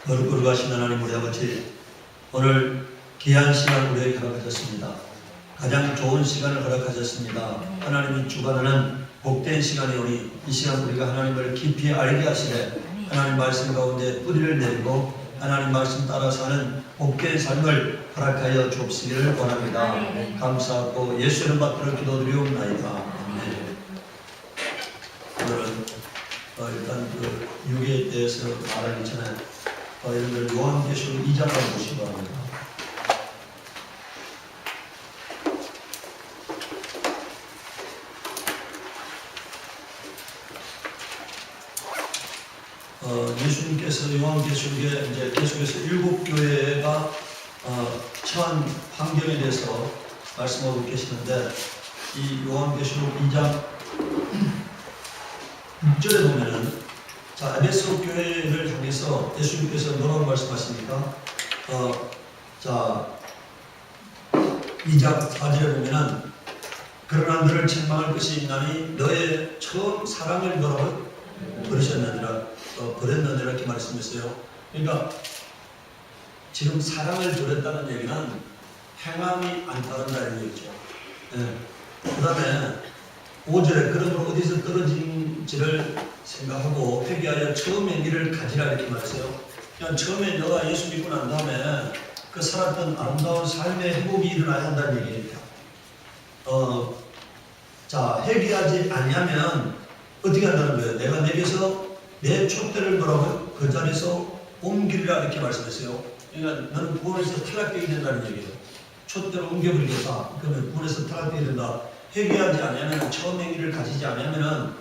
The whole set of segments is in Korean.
거룩하신 하나님 우리 아버지, 오늘 귀한 시간 우리에게 허락하셨습니다. 가장 좋은 시간을 허락하셨습니다. 하나님이 주관하는 복된 시간이 오니 이 시간 우리가 하나님을 깊이 알게 하시되 하나님 말씀 가운데 뿌리를 내리고 하나님 말씀 따라 사는 복된 삶을 허락하여 주옵시기를 원합니다. 감사하고 예수 이름 받들어 기도드리옵나이다. 아멘. 오늘은 일단 그 유괴에 대해서 말하기 전에 여러분들 요한계시록 2장을 보시기 바랍니다. 예수님께서 요한계시록에 이제 계속해서 7교회가 처한 환경에 대해서 말씀하고 계시는데, 이 요한계시록 2장 6절에 보면은 자, 에베소 교회를 향해서 예수님께서 뭐라고 말씀하십니까? 자, 2장 4절에 보면은 그러나 너를 책망할 것이 있나니 너의 처음 사랑을 뭐라고 버리셨느니라, 버렸느니라 이렇게 말씀했어요. 그러니까 지금 사랑을 버렸다는 얘기는 행함이 안 따른다는 얘기죠. 네. 그 다음에 5절에 그러므로 어디서 떨어진지를 생각하고 회개하여 처음의 일을 가지라 이렇게 말했어요. 그냥 처음에 너가 예수 믿고 난 다음에 그 살았던 아름다운 삶의 회복이 일어나야 한다는 얘기입니다. 자, 회개하지 아니하면 어떻게 한다는 거예요? 내가 내게서 내 촛대를 뭐라고요? 그 자리에서 옮기리라 이렇게 말씀했어요. 그러니까 너는 구원에서 탈락되게 된다는 얘기예요. 촛대로 옮겨버리겠다. 그러면 구원에서 탈락되게 된다. 회개하지 않으면 처음의 일을 가지지 않으면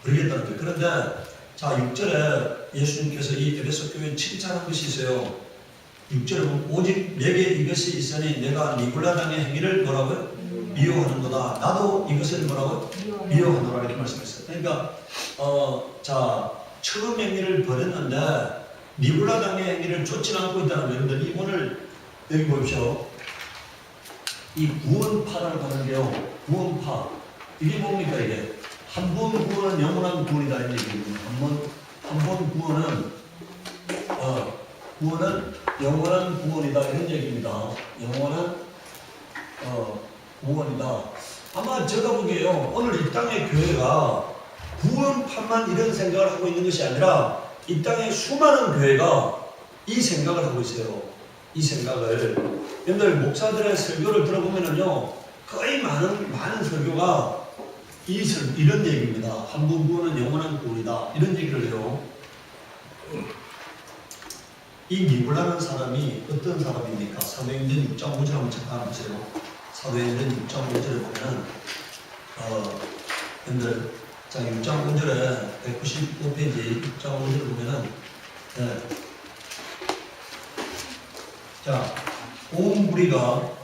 버리겠다는 거예요. 그런데 자, 6절에 예수님께서 이 에베소 교회에 칭찬한 것이 있어요. 6절에 보면 오직 내게 이것이 있으니 내가 니골라당의 행위를 뭐라고요? 미워하는도다. 나도 이것을 뭐라고요? 미워하노라 이렇게 말씀했어요. 그러니까 자, 처음 행위를 버렸는데 니골라당의 행위를 좇지 않고 있다는 거예요. 여러분들 오늘 여기 보십시오. 이 구원파라고 하는 게요. 구원파. 이게 뭡니까 이게? 한 번 구원은 영원한 구원이다 이런 얘기입니다. 한 번 구원은 구원은 영원한 구원이다 이런 얘기입니다. 영원한 구원이다. 아마 제가 보기에요. 오늘 이 땅의 교회가 구원파만 이런 생각을 하고 있는 것이 아니라 이 땅의 수많은 교회가 이 생각을 하고 있어요. 이 생각을. 여러분들 목사들의 설교를 들어보면은요, 거의 많은 설교가 이런 얘기입니다. 한 번 구원은 영원한 구원이다. 이런 얘기를 해요. 이 니골라는 사람이 어떤 사람입니까? 사도행전 6장 5절 한번 잠깐 보세요. 사도행전 6장 5절에 보면은 여러분들 자, 6장 5절에 195페이지 6장 5절에 보면은 네. 자, 온 무리가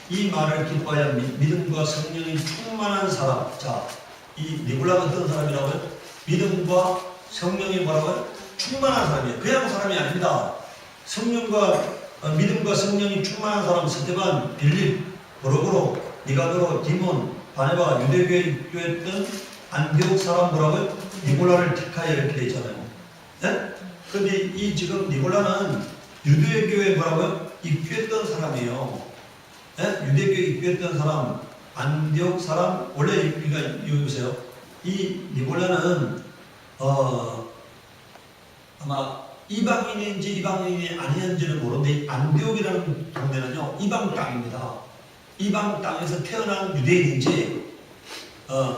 이 말을 기뻐하여 믿음과 성령이 충만한 사람. 자, 이 니골라가 어떤 사람이라고요? 믿음과 성령이 뭐라고요? 충만한 사람이에요. 그냥 사람이 아닙니다. 믿음과 성령이 충만한 사람. 스데반, 빌립, 보로보로, 니가도로, 디몬, 바네바, 유대교회 있던 안디옥 사람 뭐라고요? 니골라를 택하여 이렇게 되어 있잖아요. 네? 근데 이 지금 니골라는 유대교회 뭐라고요? 입교했던 사람이에요. 네? 유대교에 입교했던 사람, 안디옥 사람. 원래 우리가 여기 보세요. 이 니골라는 아마 이방인인지 이방인이 아니었는지는 모르는데 안디옥이라는 동네는요 이방 땅입니다. 이방 땅에서 태어난 유대인인지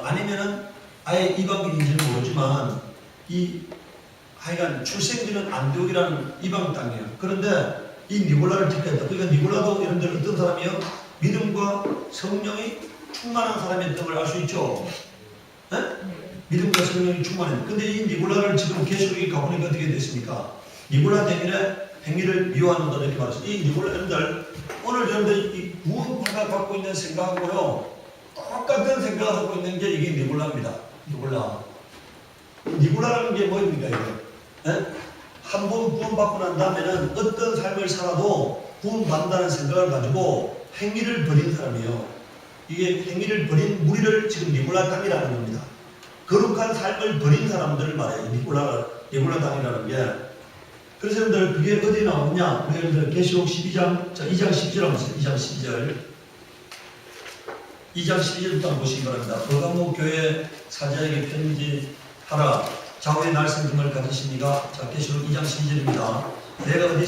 아니면은 아예 이방인인지는 모르지만 하여간 출생지는 안디옥이라는 이방 땅이에요. 그런데 이 니골라를 택했다. 그러니까 니골라도 여러분들 어떤 사람이요? 믿음과 성령이 충만한 사람이었던 걸 알 수 있죠. 네? 믿음과 성령이 충만해요. 근데 이 니골라를 지금 계시록에 가보니까 어떻게 됐습니까? 니골라 행위를 미워한다 이렇게 말했어요. 이 니골라 여러분들 오늘 여러분들 이 구원파가 갖고 있는 생각하고요 똑같은 생각을 하고 있는 게 이게 니골라입니다. 니골라라는 게 뭐입니까 이게? 네? 한 번 구원받고 난 다음에는 어떤 삶을 살아도 구원받는다는 생각을 가지고 행위를 버린 사람이에요. 이게 행위를 버린 무리를 지금 니골라 땅이라는 겁니다. 거룩한 삶을 버린 사람들을 말해요. 니골라 땅이라는 게. 그래서 여러분들 그게 어디 나오느냐? 우리 여러분들 계시록 12장, 자 2장 12절 한번 보세요. 2장 12절. 2장 12절부터 한번 보시기 바랍니다. 버가모 교회 사자에게 편지하라. 좌우의 날성김을 가지시니가. 자 계시록 2장 12절입니다. 내가 어디에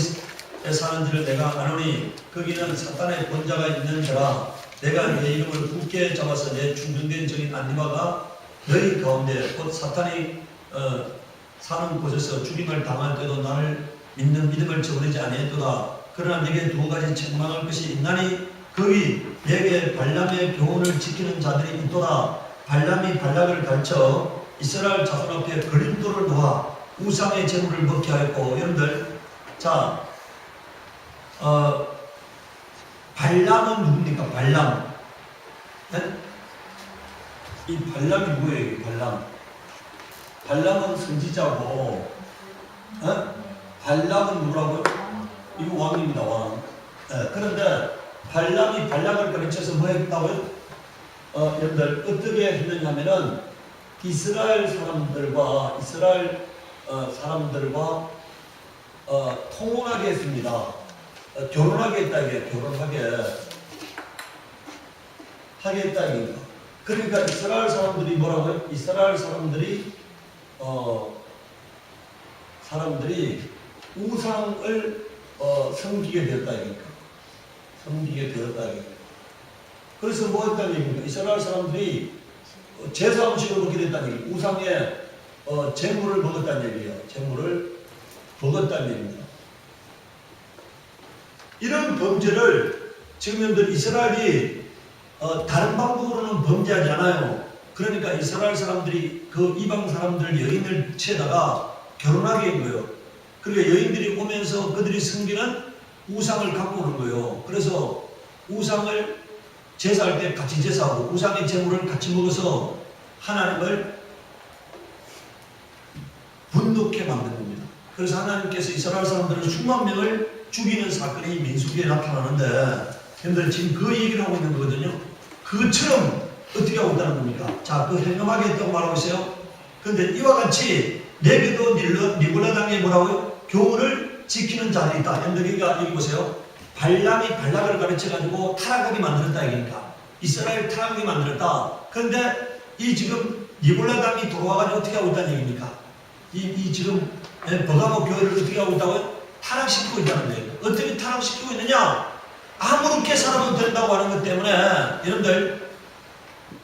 사는지를 내가 아노니 거기는 사탄의 본자가 있는 데라. 내가 내 이름을 굳게 잡아서 내 중정된 적인 안니바가 너희 가운데 곧 사탄이 사는 곳에서 죽임을 당할 때도 나를 믿는 믿음을 저버리지 아니했도다. 그러나 내게 두 가지 책망할 것이 있나니 거기 내게 발람의 교훈을 지키는 자들이 있도다. 발람이 발락을 가르쳐 이스라엘 자손 앞에 걸림돌을 놓아 우상의 제물을 먹게 하였고. 여러분들 자 발람은 누굽니까? 발람. 네? 이 발람이 누구예요? 이 발람. 발람은 선지자고, 발람은 누구라고요? 이거 왕입니다, 왕. 그런데 발람이 발락을 가르쳐서 뭐 했다고요? 여러분들 어떻게 했느냐 하면은 이스라엘 사람들과 통혼하게 했습니다. 결혼하게 했다 이게 결혼하게 했다 이게. 그러니까 이스라엘 사람들이 뭐라고요? 이스라엘 사람들이 우상을 섬기게 되었다 이거니까. 섬기게 되었다 이거니까. 그래서 뭐 했다는 얘기입니까? 이스라엘 사람들이 제사 음식을 먹게 됐다는 얘기. 우상의 재물을 먹었다는 얘기예요. 재물을 먹었다는 얘기입니다. 이런 범죄를 지금 여러분들 이스라엘이 다른 방법으로는 범죄하지 않아요. 그러니까 이스라엘 사람들이 그 이방 사람들 여인을 채다가 결혼하게 한 거예요. 그러니까 여인들이 오면서 그들이 섬기는 우상을 갖고 오는 거예요. 그래서 우상을 제사할 때 같이 제사하고 우상의 제물을 같이 먹어서 하나님을 분노케 만든 겁니다. 그래서 하나님께서 이스라엘 사람들은 수만 명을 죽이는 사건이 민수기에 나타나는데 여러분들 지금 그 얘기를 하고 있는 거거든요. 그처럼 어떻게 하고 있다는 겁니까? 자, 그 행엄하게 했다고 말하고 있어요. 그런데 이와 같이 내게도 니블라당에 뭐라고요? 교훈을 지키는 자들이 있다. 여러분들 여기 보세요. 발람이 발락을 가르쳐가지고 타락하게 만들었다 이거니까. 이스라엘 타락하게 만들었다. 그런데 이 지금 니블라당이 돌아와가지고 어떻게 하고 있다는 얘기입니까? 이 지금 버가모 교회를 어떻게 하고 있다고요? 타락시키고 있다는 거예요. 어떻게 타락시키고 있느냐? 아무렇게 살아도 된다고 하는 것 때문에 여러분들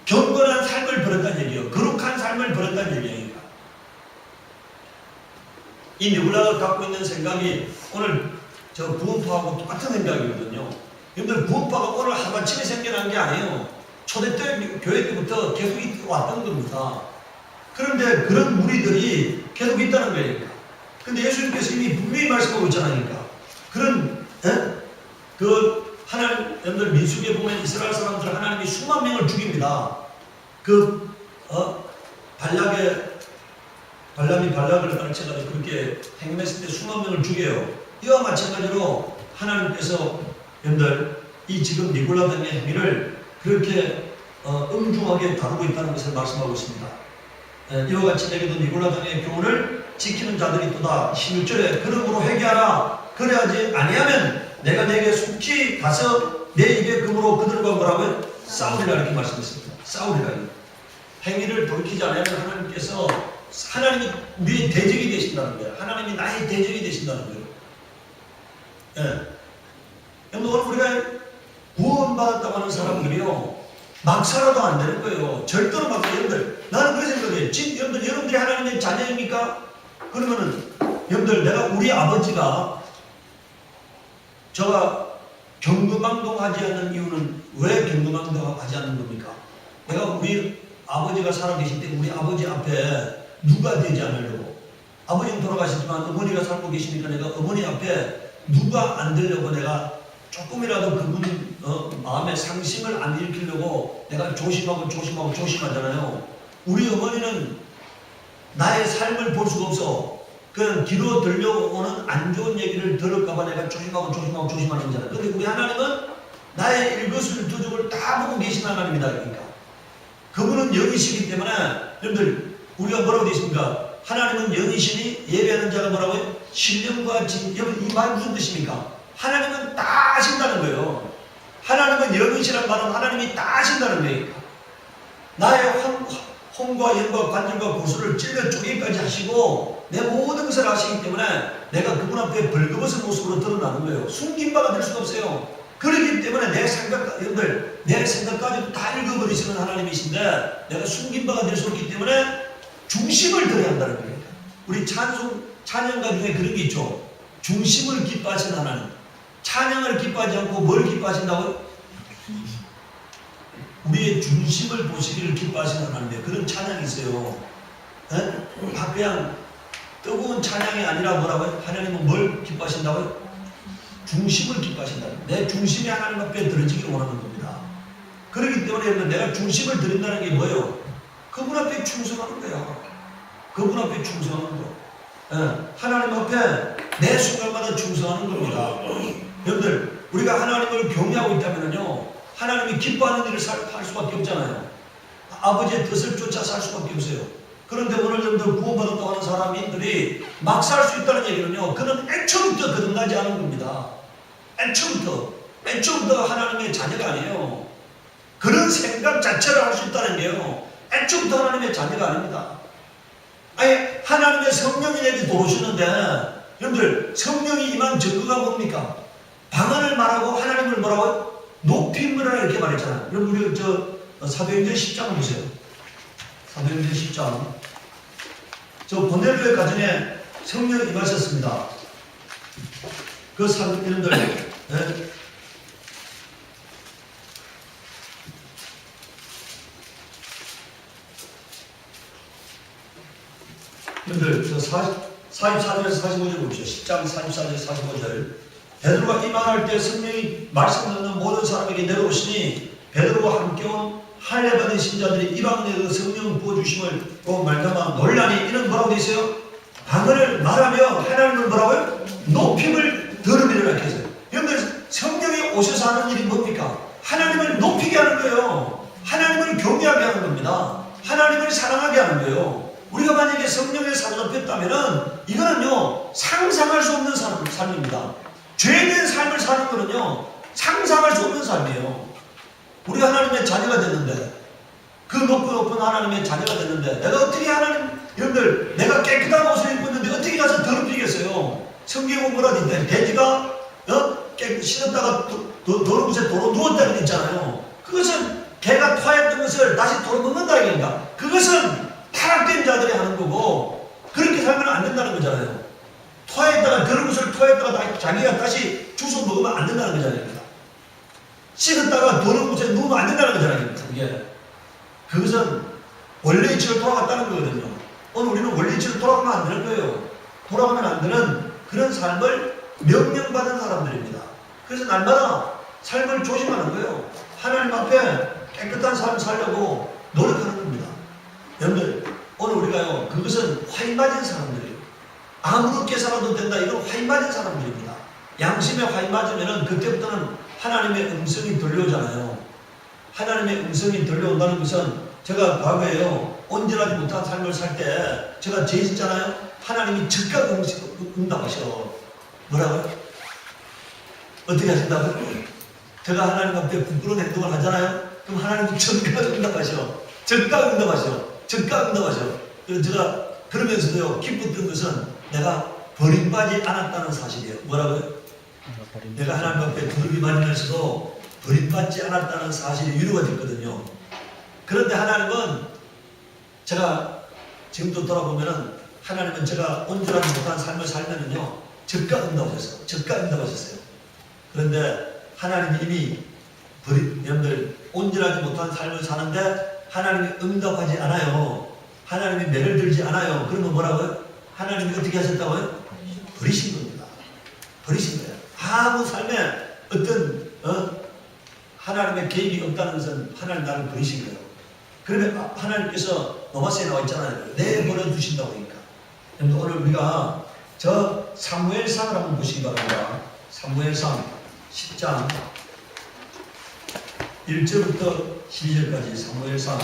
경건한 삶을 버렸다는 얘기예요. 거룩한 삶을 버렸다는 얘기예요. 이 니블라가 갖고 있는 생각이 오늘 저 구원파하고 똑같은 생각이거든요. 여러분들 구원파가 오늘 하루아침에 생겨난 게 아니에요. 초대 때 교회 때부터 계속 왔던 겁니다. 그런데 그런 무리들이 계속 있다는 거예요. 근데 예수님께서 이미 분명히 말씀하고 있잖아요. 그런 하나님, 여러분들 민수기에 보면 이스라엘 사람들 하나님이 수만 명을 죽입니다. 발람이 발락을 가르쳐가지고 그렇게 행했을 때 수만 명을 죽여요. 이와 마찬가지로 하나님께서 여러분들 이 지금 니골라 등의 행위를 그렇게 엄중하게 다루고 있다는 것을 말씀하고 있습니다. 이와 같이 내게도 니골라 등의 교훈을 지키는 자들이 있도다. 16절에 그러므로 회개하라. 그래야지 아니하면 내가 내게 속히 가서 내 입에 금으로 그들과 뭐라고요? 싸우리라 이렇게 말씀했습니다. 싸우리라. 행위를 돌이키지 않으면 하나님께서 하나님이 우리의 대적이 되신다는 거예요. 하나님이 나의 대적이 되신다는 거예요. 오늘 우리가 구원받았다고 하는 사람들이요 막 살아도 안 되는 거예요. 절대로 막 여러분들 나는 그런 생각이에요. 여러분들이 하나님의 자녀입니까? 그러면은 여러분들 내가 우리 아버지가 저가 경거망동하지 않는 이유는 왜 경거망동하지 않는 겁니까? 내가 우리 아버지가 살아계실 때 우리 아버지 앞에 누가 되지 않으려고. 아버지는 돌아가셨지만 어머니가 살고 계시니까 내가 어머니 앞에 누가 안 되려고 내가 조금이라도 그분 마음에 상심을 안 일으키려고 내가 조심하잖아요. 우리 어머니는 나의 삶을 볼 수가 없어. 그냥 뒤로 들려오는 안 좋은 얘기를 들을까봐 내가 조심하는 거잖아요. 그런데 우리 하나님은 나의 일거수일투족을 다 보고 계신 하나님이다. 그러니까 그분은 영이시기 때문에 여러분들 우리가 뭐라고 되십니까? 하나님은 영이시니 예배하는 자가 뭐라고요? 신령과 진. 여러분 이 말 무슨 뜻입니까? 하나님은 다 아신다는 거예요. 하나님은 영이시란 말은 하나님이 다 아신다는 거예요. 나의 혼과 영과 관절과 고수를 찔러 쪼개기까지 하시고 내 모든 것을 아시기 때문에 내가 그분 앞에 벌거벗은 모습으로 드러나는 거예요. 숨긴 바가 될 수가 없어요. 그렇기 때문에 내 생각까지도 다 읽어버리시는 하나님이신데 내가 숨긴 바가 될 수 없기 때문에 중심을 들어야 한다는 거예요. 우리 찬양가 중에 그런 게 있죠. 중심을 기뻐하시는 하나님. 찬양을 기뻐하지 않고 뭘 기뻐하신다고요? 우리의 중심을 보시기를 기뻐하시는 하나님의 그런 찬양이 있어요. 그냥 뜨거운 찬양이 아니라 뭐라고요? 하나님은 뭘 기뻐하신다고요? 중심을 기뻐하신다. 내 중심이 하나님 앞에 들어지기를 원하는 겁니다. 그렇기 때문에 내가 중심을 드린다는 게 뭐예요? 그분 앞에 충성하는 거야. 그분 앞에 충성하는 거. 하나님 앞에 매 순간마다 충성하는 겁니다. 여러분들, 우리가 하나님을 경외하고 있다면요, 하나님이 기뻐하는 일을 할 수밖에 없잖아요. 아버지의 뜻을 쫓아 살 수밖에 없어요. 그런데 오늘 여러분들 구원받았다고 하는 사람들이 막 살 수 있다는 얘기는요, 그는 애초부터 거듭나지 않은 겁니다. 애초부터 하나님의 자녀가 아니에요. 그런 생각 자체를 할 수 있다는 게요, 애초부터 하나님의 자녀가 아닙니다. 아니, 하나님의 성령이 내게 들어오시는데, 여러분들, 성령이 임한 증거가 뭡니까? 방언을 말하고 하나님을 뭐라고요? 높임을 이렇게 말했잖아요. 여러분, 우리 사도행전 10장 보세요. 사도행전 10장. 저 고넬료의 가정에 성령이 임하셨습니다. 그 사도님들, 여러분들, 44절에서 45절 보십시오. 10장 44절, 45절. 베드로가 이만할 때 성령이 말씀 듣는 모든 사람에게 내려오시니 베드로와 함께 온 할례 받은 신자들이 이방인에게 성령 부어주심을 말미암아 논란이. 이는 뭐라고 되어 있어요? 방언을 말하며 하나님을 뭐라고요? 높임을 들음이라 이렇게 했어요. 여러분들, 성령이 오셔서 하는 일이 뭡니까? 하나님을 높이게 하는 거예요. 하나님을 경외하게 하는 겁니다. 하나님을 사랑하게 하는 거예요. 우리가 만약에 성령에 사로잡혔다면은 이거는요, 상상할 수 없는 삶입니다. 죄된 삶을 사는 거는요, 상상할 수 없는 삶이에요. 우리가 하나님의 자녀가 됐는데, 그 높은 하나님의 자녀가 됐는데, 내가 어떻게 여러분들, 내가 깨끗한 옷을 입고 있는데 어떻게 가서 더럽히겠어요? 성경은 뭐라 그러는데, 돼지가 씻었다가 더러운 곳에 도로 누웠다고 했잖아요. 그것은 개가 토했던 것을 다시 도로 넣는다 이겁니다. 그것은 타락된 자들이 하는 거고, 그렇게 살면 안 된다는 거잖아요. 토했다가 더러운 것을 토했다가 자기가 다시 주워 먹으면 안 된다는 거잖아요. 씻었다가 더러운 곳에 누우면 안 된다는 거잖아요. 그것은 원래 이치로 돌아갔다는 거거든요. 오늘 우리는 원래 이치로 돌아가면 안 되는 거예요. 돌아가면 안 되는 그런 삶을 명령받은 사람들입니다. 그래서 날마다 삶을 조심하는 거예요. 하나님 앞에 깨끗한 삶을 살려고 노력하는 겁니다. 여러분들, 오늘 우리가요, 그것은 화인 맞은 사람들이에요. 아무렇게 살아도 된다, 이건 화인 맞은 사람들입니다. 양심에 화인 맞으면은 그때부터는 하나님의 음성이 들려오잖아요. 하나님의 음성이 들려온다는 것은, 제가 과거에요, 온전하지 못한 삶을 살 때 제가 제했잖아요. 하나님이 즉각 응답하셔. 뭐라고요? 어떻게 하신다고요? 제가 하나님 앞에 부끄러운 행동을 하잖아요. 그럼 하나님이 즉각 응답하셔. 즉각 응답하셔. 그래서 제가 그러면서도요, 기뻤던 것은 내가 버림받지 않았다는 사실이에요. 뭐라고요? 내가 하나님 앞에 두렵이 맞으면서도 버림받지 않았다는 사실이 위로가 됐거든요. 그런데 하나님은, 제가 지금도 돌아보면은, 하나님은 제가 온전하지 못한 삶을 살면은요, 즉각 응답하셨어요. 그런데 하나님이 이미 여러분들 온전하지 못한 삶을 사는데 하나님이 응답하지 않아요. 하나님이 매를 들지 않아요. 그러면 뭐라고요? 하나님이 어떻게 하셨다고요? 버리신 겁니다. 버리신 거예요. 아무 삶에 어떤 하나님의 계획이 없다는 것은 하나님 나를 버리신 거예요. 그러면 하나님께서 로마서에 나와 있잖아요. 내버려 두신다고 하니까. 오늘 우리가 저 사무엘상을 한번 보시기 바랍니다. 사무엘상 10장 1절부터 12절까지 사무엘상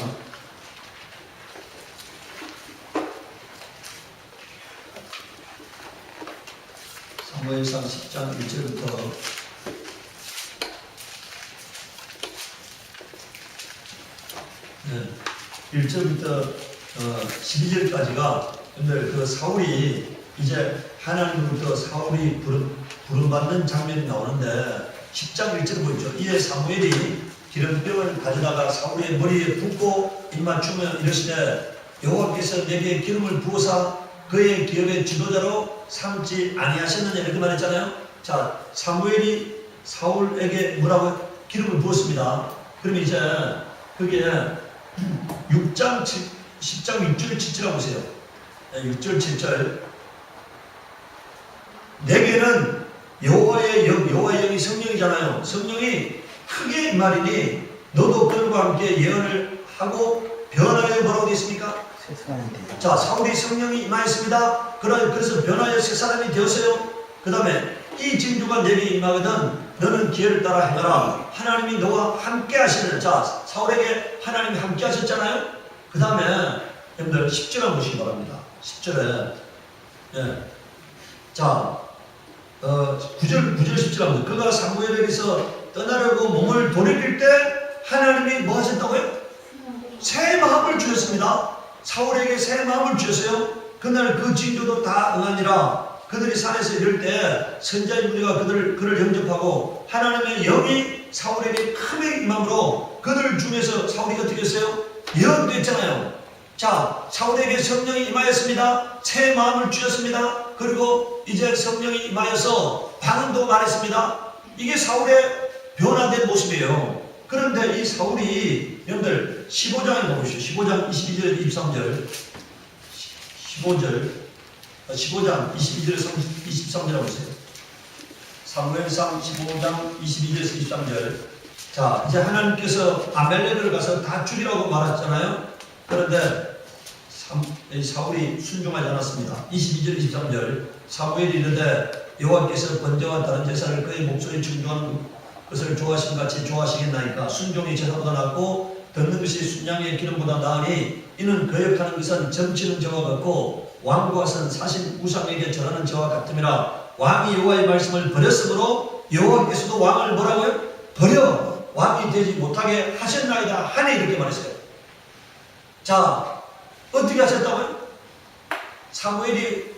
사무엘상 10장 1절부터 1절부터 12절까지가 근데 그 사울이 이제 하나님으로부터 사울이 부름받는 장면이 나오는데 10장 1절 보이죠. 이에 사무엘이 기름병을 가져다가 사울의 머리에 붓고 입맞추며 이르시되 여호와께서 내게 기름을 부어사 그의 기업의 지도자로 삼지 아니하셨느냐 이렇게 말했잖아요. 자, 사무엘이 사울에게 뭐라고 기름을 부었습니다. 그러면 이제 그게 10장 6절 7절 보세요. 6절 7절 내게는 여호와의 영이 성령이잖아요. 성령이 크게 말이니 너도 그들과 함께 예언을 하고 변화에 뭐라고 되어 있습니까? 자, 사울이 성령이 임하였습니다. 그래서 변화의 새 사람이 되었어요. 그 다음에 이 징조가 내게 임하거든 너는 기회를 따라 행하라. 하나님이 너와 함께 하시는. 자, 사울에게 하나님이 함께 하셨잖아요. 그 다음에 여러분들 10절 한번 보시기 바랍니다. 10절에 자 9절 10절 한번 그가 사무엘에게서 떠나려고 몸을 돌이킬 때 하나님이 뭐 하셨다고요? 새 마음을 주셨습니다. 사울에게 새 마음을 주셨어요. 그날 그 징조도 다 응하니라. 그들이 산에서 이럴 때 선자의 무리가 그를 영접하고 하나님의 영이 사울에게 크게 임함으로 그들 중에서 사울이 어떻게 했어요? 예언도 했잖아요. 자, 사울에게 성령이 임하였습니다. 새 마음을 주셨습니다. 그리고 이제 성령이 임하여서 방언도 말했습니다. 이게 사울의 변화된 모습이에요. 그런데 이 사울이 여러분들 15장에 보십시오. 15장 22절 23절 15장 22절에서 23절 보세요. 사무엘상 15장 22절에서 23절. 자, 이제 하나님께서 아멜렉을 가서 다 죽이라고 말했잖아요. 그런데 사울이 순종하지 않았습니다. 22절 23절 사무엘이 이르되 여호와께서 번제와 다른 제사를 그의 목소리에 충중하는 것을 좋아하신 같이 좋아하시겠나이까. 순종이 제사보다 낫고 듣는 것이 순양의 기름보다 나으니 이는 거역하는 것은 점치는 저와 같고 왕과 선 사신 우상에게 절하는 저와 같음이라. 왕이 여호와의 말씀을 버렸으므로 여호와께서도 왕을 뭐라고요? 버려 왕이 되지 못하게 하셨나이다 하니 이렇게 말했어요. 자, 어떻게 하셨다고요? 사울이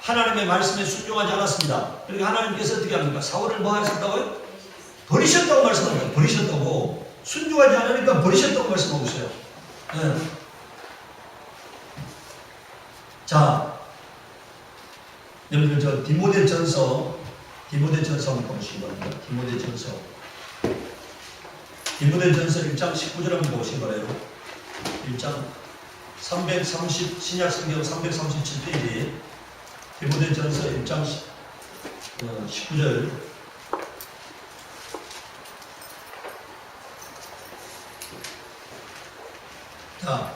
하나님의 말씀에 순종하지 않았습니다. 그러니까 하나님께서 어떻게 합니까? 사울을 뭐 하셨다고요? 버리셨다고 말씀합니다. 버리셨다고. 순종하지 않으니까 버리셨다고 말씀하고 있어요. 네. 자, 여러분 저 디모데전서 한번 보시기 바랍니다. 디모데전서 1장 19절 한번 보시기 바라요. 1장 330 신약성경 337페이지 디모데전서 1장 19절 자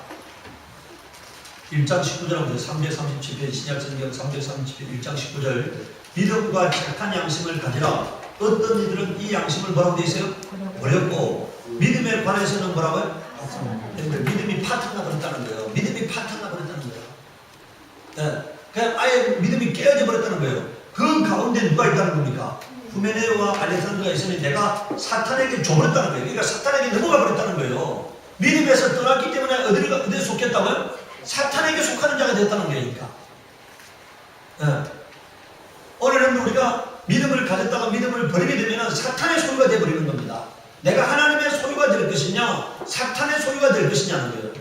1장 19절 보세요. 337페이지 신약성경 337페이지 1장 19절 믿음과 착한 양심을 가지라. 어떤 이들은 이 양심을 뭐라고 되어 있어요? 버렸고 믿음에 관해서는 뭐라고요? 믿음이 파탄나 버렸다는 거예요. 믿음이 파탄나 버렸다는 거예요. 네. 그냥 아예 믿음이 깨어져 버렸다는 거예요. 그 가운데 누가 있다는 겁니까? 후메네오와 알렉산더가 있으니 내가 사탄에게 줘버렸다는 거예요. 그러니까 사탄에게 넘어가 버렸다는 거예요. 믿음에서 떠났기 때문에 어디에 속했다고요? 사탄에게 속하는 자가 됐다는 거니까. 네. 오늘은 우리가 믿음을 가졌다가 믿음을 버리게 되면 사탄의 소유가 되어버리는 겁니다. 내가 하나님의 소유가 될 것이냐 사탄의 소유가 될 것이냐는 거예요.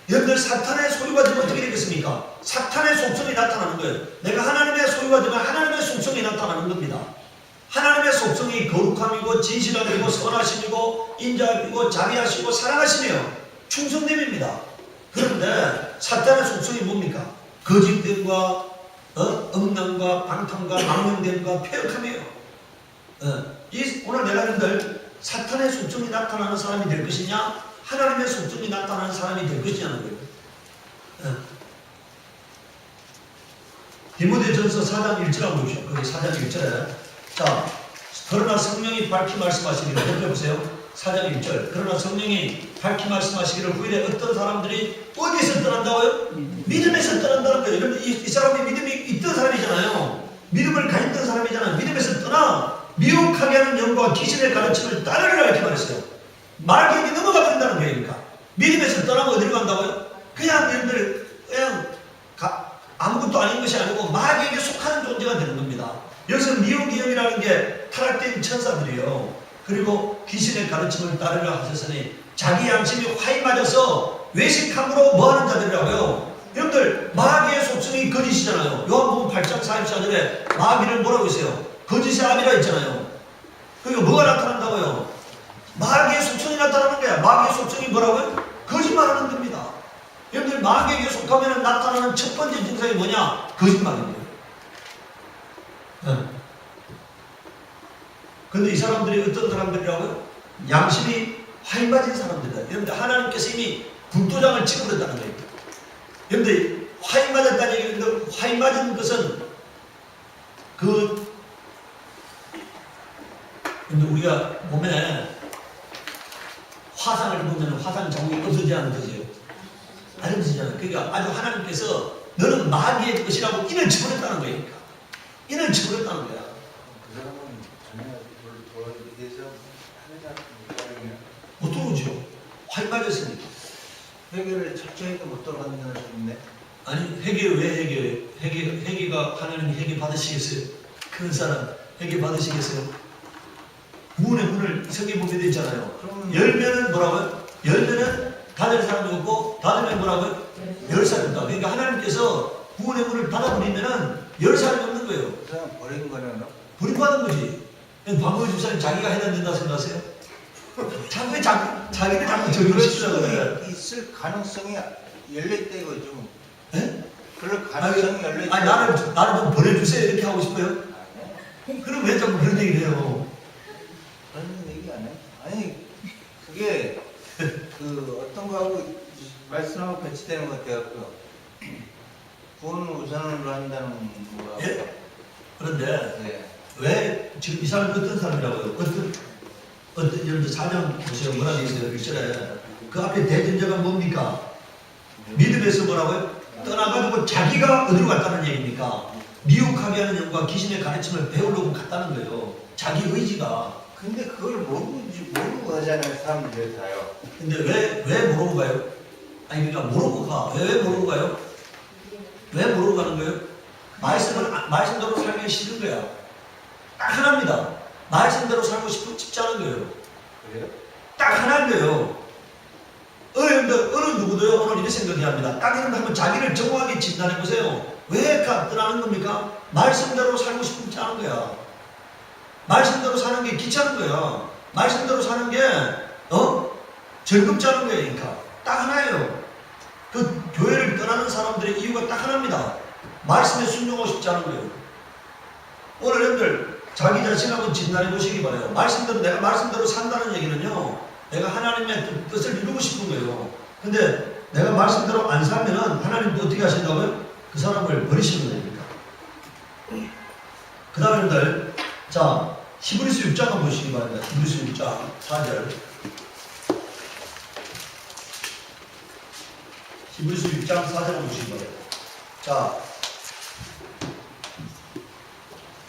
여러분들 사탄의 소유가 되면 어떻게 되겠습니까? 사탄의 속성이 나타나는 거예요. 내가 하나님의 소유가 되면 하나님의 속성이 나타나는 겁니다. 하나님의 속성이 거룩함이고 진실함이고 선하심이고 인자함이고 자비하시고 사랑하시며 충성됨입니다. 그런데 사탄의 속성이 뭡니까? 거짓됨과 억남과 방탕과 망령됨과 폐역함이에요. 오늘 내가 여러분들 사탄의 속성이 나타나는 사람이 될 것이냐 하나님의 속성이 나타나는 사람이 될 것이냐는 거예요. 디모데전서 4장 1절 한번 보시죠. 거기 4장 1절에 자 그러나 성령이 밝히 말씀하시기를 해보세요. 4장 1절 그러나 성령이 밝히 말씀하시기를 후일에 어떤 사람들이 어디에서 떠난다고요? 믿음에서 떠난다는 거예요. 여러분 이 사람이 믿음이 있던 사람이잖아요. 믿음을 가졌던 사람이잖아요. 믿음에서 떠나 미혹하게 하는 영과 귀신의 가르침을 따르라 이렇게 말했어요. 마귀에게 넘어가 버린다는 거예요. 그러니까 믿음에서 떠나면 어디로 간다고요? 그냥 여러분들 그냥 아무것도 아닌 것이 아니고 마귀에게 속하는 존재가 되는 겁니다. 여기서 미혹의 영이라는 게 타락된 천사들이에요. 그리고 귀신의 가르침을 따르라 하셨으니 자기 양심이 화이 맞아서 외식함으로 뭐하는 자들이라고요. 여러분들 마귀의 속성이 거짓이잖아요. 요한복음 8장 44절에 마귀를 뭐라고 했어요? 거짓의 아비라 했잖아요. 그러니까 뭐가 나타난다고요? 마귀의 속성이 나타나는 거야. 마귀의 속성이 뭐라고요? 거짓말하는 겁니다. 여러분들 마귀에게 속하면 나타나는 첫 번째 증상이 뭐냐? 거짓말입니다. 근데 이 사람들이 어떤 사람들이라고요? 양심이 화이 맞은 사람들이다. 여러분들 하나님께서 이미 불도장을 찍어버렸다는 거예요. 여러분들 화이 맞았다는 얘기인데 화이 맞은 것은 근데 우리가 몸에 화상을 입으면 화상 자국이 없어지지 않는 거지요. 안 없어지잖아요. 그러니까 아주 하나님께서 너는 마귀의 것이라고 인을 쳐버렸다는 거예요. 그러니까. 인을 쳐버렸다는 거야. 그 사람은 전혀 돌아오기 위해서 하느냐 못 들어오죠. 화이 맞았으니까. 회개를 철저히 못 돌아간다는 소리인데. 아니 회개를 왜 회개해요? 회개가 하나님이 회개 받으시겠어요? 큰 사람 회개 받으시겠어요? 구원의 문을 성경에 되어 있잖아요. 열면은 뭐라고요? 열면은 닫을 사람이 없고 닫으면 뭐라고요? 열 사람이 없다. 그러니까 하나님께서 구원의 문을 닫아버리면은 열 사람이 없는 거예요. 그 사람 버린 거는 버림받은 거지. 박모희 집사님 자기가 해당된다 생각하세요? 자꾸 자기를 자꾸 적용을 시키려고 그래. 있을 가능성이 열려있다 이거죠. 예? 그럴 가능성이 열려있다. 아니 나를 좀 보내주세요 이렇게 하고 싶어요? 그럼 왜 자꾸 그런 얘기를 해요? 그런 얘기 안 해. 아니 그게 어떤 거하고 말씀하고 배치되는 것 같아요. 구원을 우선으로 한다는 거하고. 예? 그런데 네. 왜 지금 이 사람이 어떤 사람이라고요? 어떤 여러분들 사장 보세요. 뭐라 되어 있어요? 1절에 그 앞에 대전제가 뭡니까? 믿음에서 뭐라고요? 떠나가지고 자기가 어디로 갔다는 얘기입니까? 미혹하게 하는 영과 귀신의 가르침을 배우려고 갔다는 거예요. 자기 의지가. 근데 그걸 모르고 가잖아요. 사람들이 다요. 근데 왜 모르고 가요? 아니 그러니까 모르고 가. 왜 모르고 가요? 왜 모르고 가는 거예요? 말씀대로 살기 싫은 거야. 딱 하나입니다. 말씀대로 살고 싶지 않은 거예요. 그래요? 딱 하나인 거예요. 어느 누구도요 오늘 이렇게 생각해야 합니다. 딱 이런 거 하면 자기를 정확하게 진단해 보세요. 왜 떠나는 겁니까? 말씀대로 살고 싶지 않은 거야. 말씀대로 사는 게 귀찮은 거야. 말씀대로 사는 게 즐겁지 않은 거야. 그러니까 딱 하나예요. 그 교회를 떠나는 사람들의 이유가 딱 하나입니다. 말씀에 순종하고 싶지 않은 거예요. 오늘 여러분들 자기 자신을 한번 진단해 보시기 바라요. 내가 말씀대로 산다는 얘기는요, 내가 하나님의 뜻을 이루고 싶은 거예요. 근데 내가 말씀대로 안 살면은 하나님도 어떻게 하신다고요? 그 사람을 버리시는 겁니까? 그 다음에 여러분들, 자, 히브리서 6장 한번 보시기 바랍니다. 히브리서 6장 4절. 히브리서 6장 4절 한번 보시기 바랍니다. 자,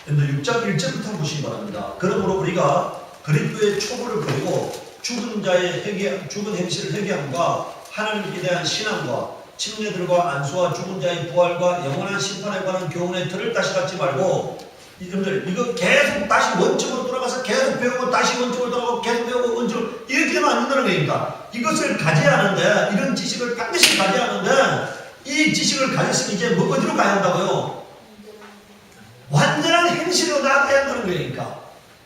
여러분들 6장 1절부터 보시기 바랍니다. 그러므로 우리가 그리스도의 초보를 버리고 죽은 행실을 회개함과 하나님께 대한 신앙과 침례들과 안수와 죽은 자의 부활과 영원한 심판에 관한 교훈의 틀을 다시 갖지 말고, 여러분들 이거 계속 다시 원점으로 돌아가서 계속 배우고 다시 원점으로 돌아가고 계속 배우고 원점 이렇게 되면 안 된다는 거니까 이것을 가져야 하는데, 이런 지식을 반드시 가져야 하는데, 이 지식을 가졌으면 이제 뭐 어디로 가야 한다고요? 완전한 행실로 나아가야 한다는 거니까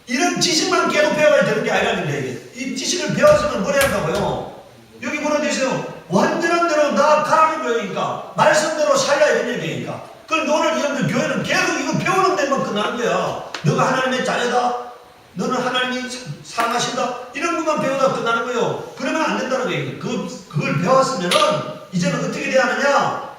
이런 지식만 계속 배워야 되는 게 아니라는 거예요. 이 지식을 배웠으면 뭘 해야 한다고요? 여기 뭐라 되어 있어요? 완전한 대로 나아가라는 거니까 말씀대로 살려야 되는 얘기니까. 그럼 너는 여러분들 교회는 계속 이거 배우는 데만 끝나는 거야. 너가 하나님의 자녀다, 너는 하나님이 사랑하신다, 이런 것만 배우다 끝나는 거예요. 그러면 안 된다는 거예요. 그걸 배웠으면은 이제는 어떻게 돼야 하느냐?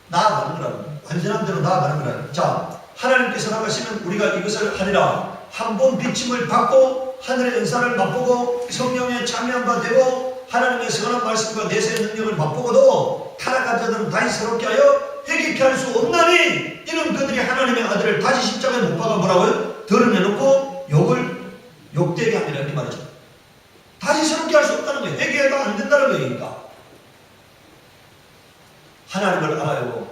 나아가는 거라고. 완전한 대로 나아가는 거라고. 자, 하나님께서 나가시면 우리가 이것을 하리라. 한 번 비침을 받고 하늘의 은사를 맛보고 성령에 참여한 바 되고 하나님의 선한 말씀과 내세의 능력을 맛보고도 타락한 자들은 다시 새롭게 하여 회개케 할 수 없나니 이는 그들이 하나님의 아들을 다시 십자가에 못 박아 뭐라고요? 드러내놓고 욕되게 합니다. 이렇게 말이죠. 다시 새롭게 할 수 없다는 거예요. 회개가 안 된다는 거니까. 하나님을 알아요.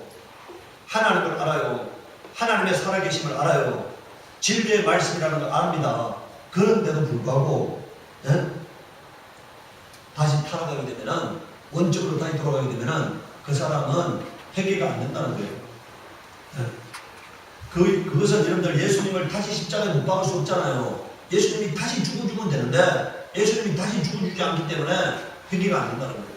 하나님을 알아요. 하나님의 살아계심을 알아요. 진리의 말씀이라는 걸 압니다. 그런데도 불구하고 다시 타락하게 되면은 원적으로 다시 돌아가게 되면은 그 사람은 회개가 안 된다는 거예요. 그것은 여러분들 예수님을 다시 십자가에 못 박을 수 없잖아요. 예수님이 다시 죽어주면 되는데 예수님이 다시 죽어주지 않기 때문에 회개가 안 된다는 거예요.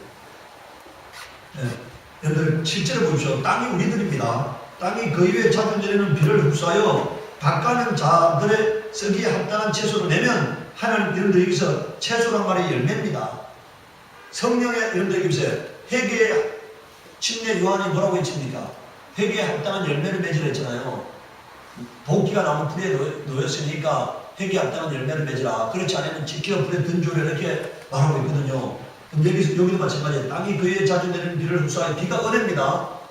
여러분들 실제로 보십시오. 땅이 우리들입니다. 땅이 그 위에 자주 내리는 비를 흡수하여 밭가는 자들의 쓰기에 합당한 채소를 내면 하나님 여러분들 여기서 채소란 말이 열매입니다. 성령의 여러분들 여기서 회개의 침례 요한이 뭐라고 했습니까? 회개에 합당한 열매를 맺으라 했잖아요. 도끼가 나무 불에 놓였으니까 회개에 합당한 열매를 맺으라. 그렇지 않으면 지켜 불에 던져라 이렇게 말하고 있거든요. 그럼 여기도 마찬가지예요. 땅이 그 위에 자주 내리는 비를 흡수하여 비가 은혜입니다.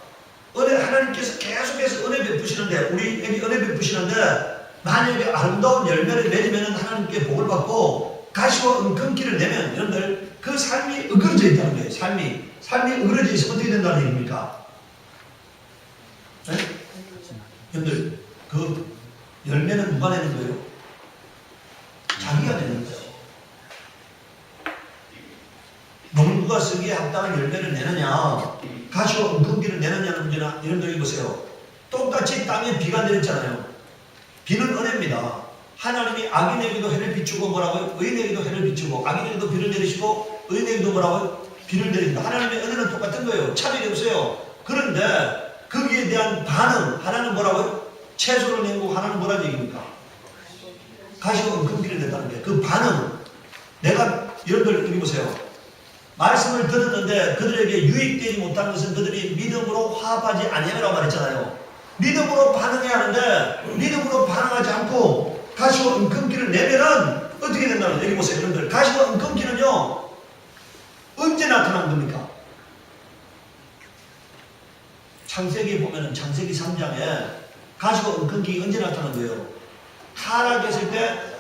은혜 하나님께서 계속해서 은혜 베푸시는데 우리에게 은혜 베푸시는데 만약에 아름다운 열매를 맺으면 하나님께 복을 받고 가시와 은근기를 내면 여러분들 그 삶이 어그러져 있다는 거예요. 삶이 어그러져 있으면 어떻게 된다는 얘기입니까? 네? 여러분들 그 열매는 누가 내는 거예요? 자기가 내는 거예요. 농부가 쓰기에 합당한 열매를 내느냐 가시와 은근기를 내느냐는 문제나 여러분들 보세요. 똑같이 땅에 비가 내렸잖아요. 비는 은혜입니다. 하나님이 악인에게도 해를 비추고 뭐라고요? 의인에게도 해를 비추고 악인에게도 비를 내리시고 의인에게도 뭐라고요? 비를 내립니다. 하나님의 은혜는 똑같은 거예요. 차별이 없어요. 그런데 거기에 대한 반응 하나는 뭐라고요? 채소를 내고 하나는 뭐라는 얘기입니까? 가시와 은근기를 낸다는 거예요. 그 반응 내가 여러분들 여기 보세요. 말씀을 들었는데 그들에게 유익되지 못한 것은 그들이 믿음으로 화합하지 아니하라고 말했잖아요. 믿음으로 반응해야 하는데 믿음으로 반응하지 않고 가시와 은근기를 내면은 어떻게 된다는 거예요? 여기 보세요. 여러분들 가시와 은근기는요 언제 나타난 겁니까? 창세기 보면은 창세기 3장에 가시와 은근기가 언제 나타난 거예요? 타락했을 때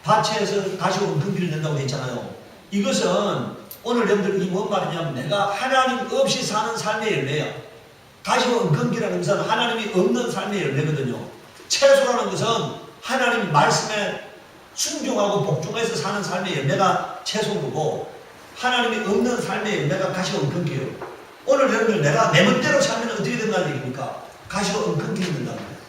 밭에서 가시와 은근기를 낸다고 되어 있잖아요. 이것은 오늘 여러분들 이 뭔 말이냐면 내가 하나님 없이 사는 삶의 열매야. 가시와 은근기라는 것은 하나님이 없는 삶의 열매거든요. 채소라는 것은 하나님 말씀에 순종하고 복종해서 사는 삶의 열매가 채소고 하나님이 없는 삶의 열매가 가시와 은근기예요. 오늘 여러분들 내가 내 멋대로 살면 어떻게 된다는 얘기입니까? 가시와 은근기를 된다는 거예요.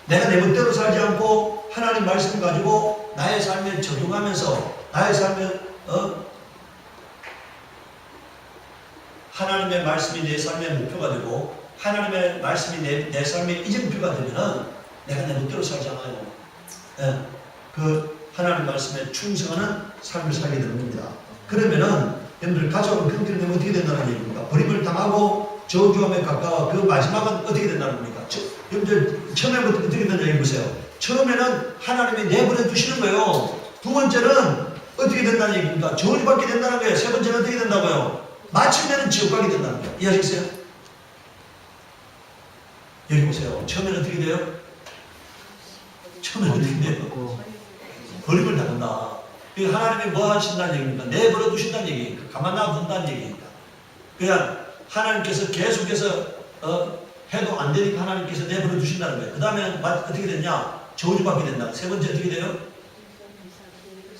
내가 내 멋대로 살지 않고 하나님 말씀 가지고 나의 삶에 적용하면서 나의 삶에 하나님의 말씀이 내 삶의 목표가 되고 하나님의 말씀이 내 삶의 이정표가 되면은 내가 내 멋대로 살잖아요. 그 하나님 말씀에 충성하는 삶을 살게 되는 겁니다. 그러면은 여러분들 가져온 근기를 내면 어떻게 된다는 얘기입니까? 버림을 당하고 저주함에 가까워 그 마지막은 어떻게 된다는 겁니까? 여러분들 처음에부터 어떻게 된다는 얘기 보세요. 처음에는 하나님이 내버려 두시는 거예요. 두 번째는 어떻게 된다는 얘기입니까? 저주받게 된다는 거예요. 세 번째는 어떻게 된다고요? 마침내는 지옥 가게 된다는 거예요. 이해하셨어요? 여기 보세요. 처음에는 어떻게 돼요? 처음에는 어떻게 돼요? 버림을 당한다. 하나님이 뭐 하신다는 얘기입니까? 내버려 두신다는 얘기입니까? 가만 놔둔다는 얘기입니까? 그냥 하나님께서 계속해서 해도 안 되니까 하나님께서 내버려 두신다는 거예요. 그 다음에 어떻게 됐냐? 저주받게 된다. 세 번째 어떻게 돼요?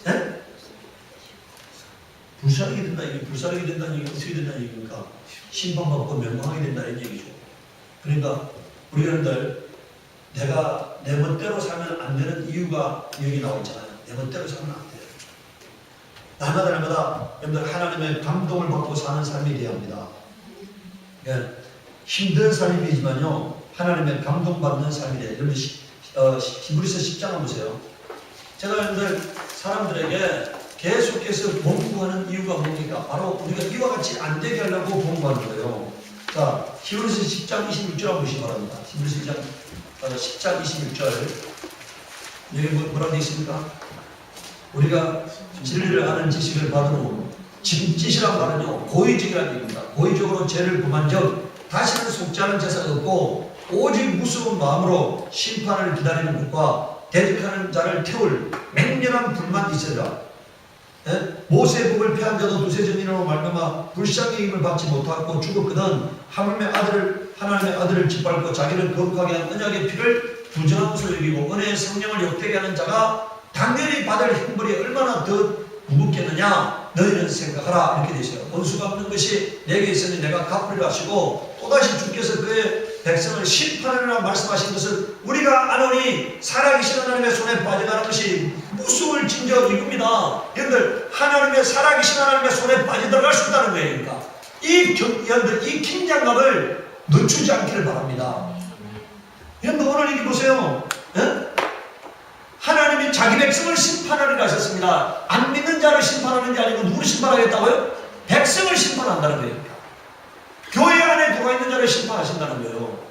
네? 불사르게 된다. 이게 불사르게 된다는 얘기가 어떻게 된다는 얘기입니까? 심판받고 멸망하게 된다는 얘기죠. 그러니까 우리 여러분들 내가 내 멋대로 살면 안 되는 이유가 여기 나와 있잖아요. 내 멋대로 살면 안 돼요. 날마다 여러분들 하나님의 감동을 받고 사는 삶이 되어야 합니다. 예, 힘든 삶이지만요 하나님의 감동받는 삶이 돼요. 여러분 히브리서 10장 보세요. 제가 여러분들 사람들에게 계속해서 봉구하는 이유가 뭡니까? 바로 우리가 이와 같이 안 되게 하려고 봉구하는 거예요. 자, 히브리서 10장 26절 한번 보시기 바랍니다. 히브리서 10장 26절 여기 뭐라고 되어 있습니까? 우리가 진리를 아는 지식을 받은 후 진짓이란 말은요 고의적이라는 얘기입니다. 고의적으로 죄를 범한 적 다시는 속지 않은 제사가 없고 오직 무서운 마음으로 심판을 기다리는 것과 대적하는 자를 태울 맹렬한 불만이 있으리라. 모세의 법을 피한 자도 두세 전인으로 말미암아 불쌍히 힘을 받지 못하고 죽었거든 하나님의 아들을 짓밟고 자기를 거룩하게 한 언약의 피를 부정한 것으로 여기고 은혜의 성령을 욕되게 하는 자가 당연히 받을 형벌이 얼마나 더 무겁겠느냐 너희는 생각하라 이렇게 되어있어요. 원수가 없는 것이 내게 있으니 내가 갚으리라 하시고 또다시 주께서 그의 백성을 심판하리라 말씀하신 것은 우리가 아노니 살아계신 하나님의 손에 빠져가는 것이 무서울 징조 이겁니다. 여러분들 하나님의 살아계신 하나님의 손에 빠져들어갈 수 있다는 거예요. 그러니까 여러분들 이 긴장감을 늦추지 않기를 바랍니다. 여러분들 오늘 이기 보세요. 하나님이 자기 백성을 심판하리라 하셨습니다. 안 믿는 자를 심판하는 게 아니고 누구를 심판하겠다고요? 백성을 심판한다는 거예요. 교회 안에 들어와 있는 자를 심판하신다는 거예요.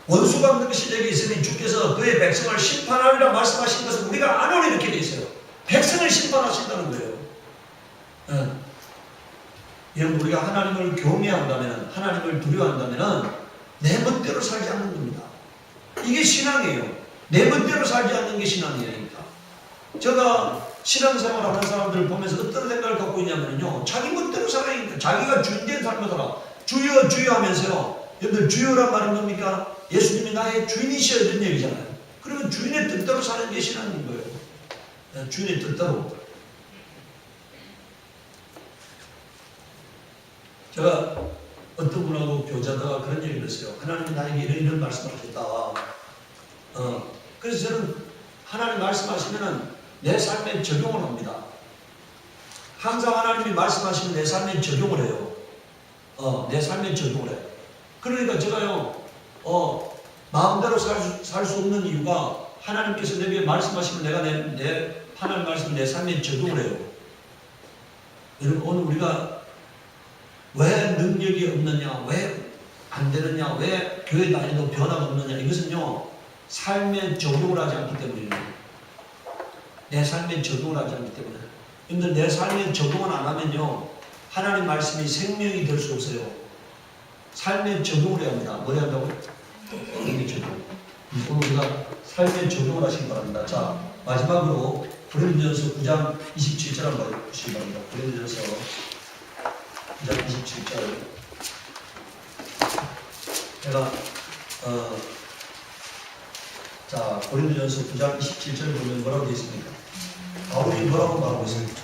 원수가 없는 것이 내게 있으니 주께서 그의 백성을 심판하리라 말씀하신 것은 우리가 아노니 이렇게 되어 있어요. 백성을 심판하신다는 거예요. 여러분 우리가 하나님을 경외한다면 하나님을 두려워한다면 내 멋대로 살지 않는 겁니다. 이게 신앙이에요. 내 멋대로 살지 않는 게 신앙이에요. 그러니까. 제가 신앙생활 하는 사람들을 보면서 어떤 생각을 갖고 있냐면요. 자기 멋대로 살아야 됩니다. 자기가 주인된 삶을 살아. 주여 주여 하면서요. 여러분들 주여란 말은 뭡니까? 예수님이 나의 주인이셔야 되는 얘기잖아요. 그러면 주인의 뜻대로 사는 게 신앙인 거예요. 주인의 뜻대로. 제가 어떤 분하고 교제하다가 그런 얘기를 했어요. 하나님이 나에게 이런 말씀을 하셨다. 그래서 저는 하나님 말씀하시면은 내 삶에 적용을 합니다. 항상 하나님이 말씀하시면 내 삶에 적용을 해요. 내 삶에 적용을 해요. 그러니까 제가요, 마음대로 살 수 없는 이유가 하나님께서 내게 말씀하시면 내가 내 하나님 말씀을 내 삶에 적용을 해요. 여러분, 오늘 우리가 왜 능력이 없느냐, 왜 안 되느냐, 왜 교회 다니도 변화가 없느냐, 이것은요, 삶에 적용을 하지 않기 때문입니다. 내 삶에 적용을 하지 않기 때문에. 근데 내 삶에 적용을 안 하면요, 하나님 말씀이 생명이 될 수 없어요. 삶에 적용을 해야 합니다. 뭐 해야 한다고요? 삶에 적용. 오늘 우리가 삶에 적용을 하시기 바랍니다. 자, 마지막으로 고린도전서 9장 27절 한번 보시기 바랍니다. 고린도전서 9장 27절. 제가 자, 고린도전서 9장 27절 보면 뭐라고 되어 있습니까? 바울이 뭐라고 말하고 있습니까?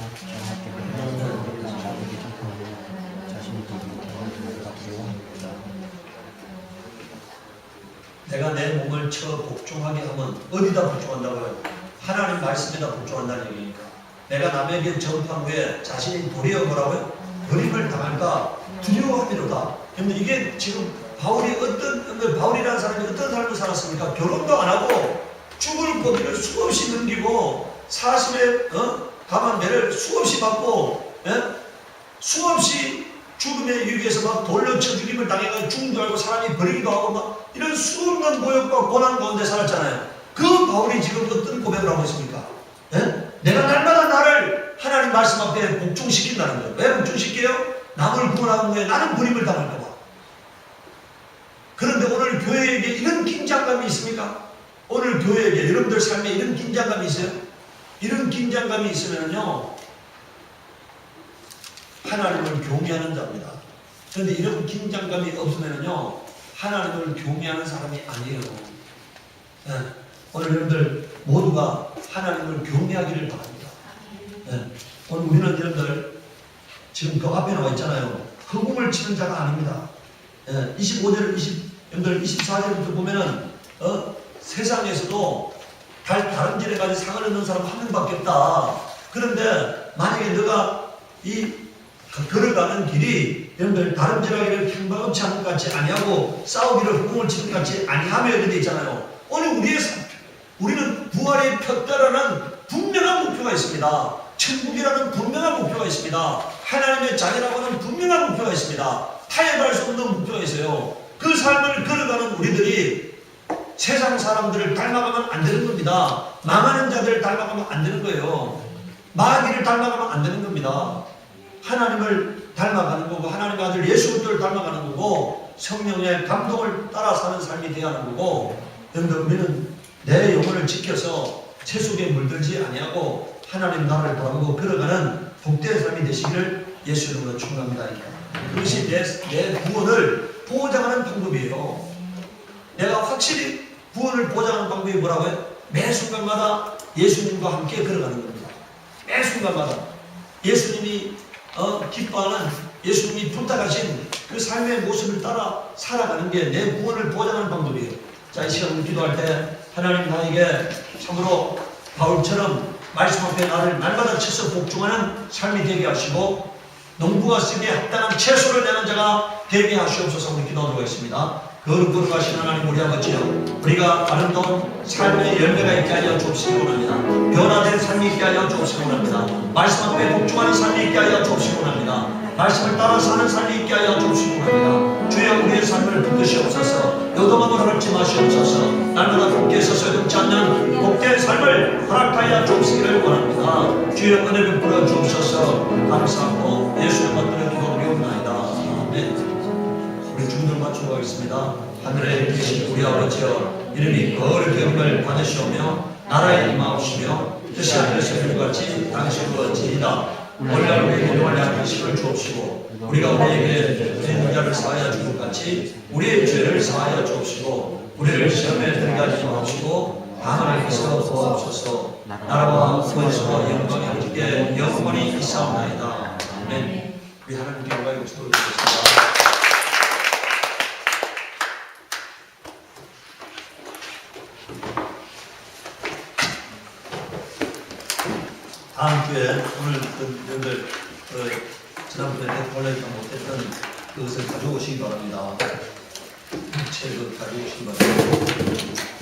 내가 내 몸을 쳐 복종하게 하면 어디다 복종한다고요? 하나님 말씀에다 복종한다는 얘기니까. 내가 남에게 전파한 후에 자신이 도리어 뭐라고요? 버림을 당할까 두려워함이로다. 근데 이게 지금 바울이라는 사람이 어떤 삶을 살았습니까? 결혼도 안 하고 죽을 고비를 수없이 넘기고 사슴의 감한 매를 수없이 받고 수없이 죽음의 위기에서 막 돌려쳐 죽임을 당해가지고 죽음도 알고 사람이 버리기도 하고 막 이런 수없는 모욕과 고난 가운데 살았잖아요. 그 바울이 지금 어떤 고백을 하고 있습니까? 내가 날마다 나를 하나님 말씀 앞에 복종시킨다는 거예요. 왜 복종시켜요? 남을 구원한 후에 나는 버림을 당할까 봐. 그런데 오늘 교회에게 이런 긴장감이 있습니까? 오늘 교회에게 여러분들 삶에 이런 긴장감이 있어요? 이런 긴장감이 있으면요 하나님을 경외하는 자입니다. 그런데 이런 긴장감이 없으면요 하나님을 경외하는 사람이 아니에요. 오늘 여러분들 모두가 하나님을 경외하기를 바랍니다. 오늘 우리는 여러분들 지금 그 앞에 나와 있잖아요. 허공을 치는 자가 아닙니다. 25절, 여러분들 24절부터 보면은 세상에서도 다른 길에 가서 상을 얻는 사람 한 명밖에 없다. 그런데 만약에 너가 걸어가는 길이 여러분들 다른 지라기를 평범치 않은 것 같이 아니하고 싸우기를 허공을 치는 것 같이 아니하며 이렇게 돼 있잖아요. 오늘 우리는 부활의 표대라는 분명한 목표가 있습니다. 천국이라는 분명한 목표가 있습니다. 하나님의 자녀라고 하는 분명한 목표가 있습니다. 타협할 수 없는 목표가 있어요. 그 삶을 걸어가는 우리들이 세상 사람들을 닮아가면 안 되는 겁니다. 망하는 자들을 닮아가면 안 되는 거예요. 마귀를 닮아가면 안 되는 겁니다. 하나님을 닮아가는 거고 하나님의 아들 예수 그리스도를 닮아가는 거고 성령의 감동을 따라 사는 삶이 되어야 하는 거고, 그런데 우리는 내 영혼을 지켜서 세속에 물들지 아니하고 하나님 나라를 바라보고 걸어가는 복된 삶이 되시기를 예수 이름으로 축원합니다. 그것이 내 구원을 보장하는 방법이에요. 내가 확실히 구원을 보장하는 방법이 뭐라고요? 매 순간마다 예수님과 함께 걸어가는 겁니다. 매 순간마다 예수님이 기뻐하는, 예수님이 부탁하신 그 삶의 모습을 따라 살아가는 게 내 구원을 보장하는 방법이에요. 자, 이 시간 우리 기도할 때 하나님 나에게 참으로 바울처럼 말씀 앞에 나를 날마다 쳐서 복종하는 삶이 되게 하시고 농부가 쓰기에 합당한 채소를 내는 자가 되게 하시옵소서. 우리 기도하도록 하겠습니다. 거룩 하신 하나님 우리 아버지여, 우리가 아름다운 삶의 열매가 있게 하여 주옵시기 원합니다. 변화된 삶이 있게 하여 주옵시기 원합니다. 말씀 앞에 복종하는 삶이 있게 하여 주옵시기 원합니다. 말씀을 따라 사는 삶이 있게 하여 주옵시기 원합니다. 주여 우리의 삶을 붙드시옵소서. 요동함을 허락지 마시옵소서. 날마다 함께 서서 용치 않는 복된 삶을 허락하여 주옵시기를 원합니다. 주여 은혜 베풀어 주옵소서. 감사하고 예수의 받들어 기도드리옵나이다. 아멘. 우리 주문을 맞추고 가겠습니다. 하늘에 계신 우리 아버지여, 이름이 거룩히 여김을 받으시오며 나라에 임하옵시며 뜻이 하늘에서 이루같이 땅에서도 이루어지이다. 오늘날 우리에게 일용할 양식을 주옵시고 우리가 우리에게 죄인 자를 사하여 준 것 같이 우리의 죄를 사하여 주옵시고 우리를 시험에 들게 하지 마옵시고 다만 에게서 도와옵소서. 나라와 권세와 영광이 아버지께 영원히 있사옵나이다. 아멘. 우리 하나님께 영광을 드리겠습니다. 다음 주에 오늘 여러분들 지난번에 원래니까 못했던 그것을 가져오시기 바랍니다. 책을 가져오시기 바랍니다.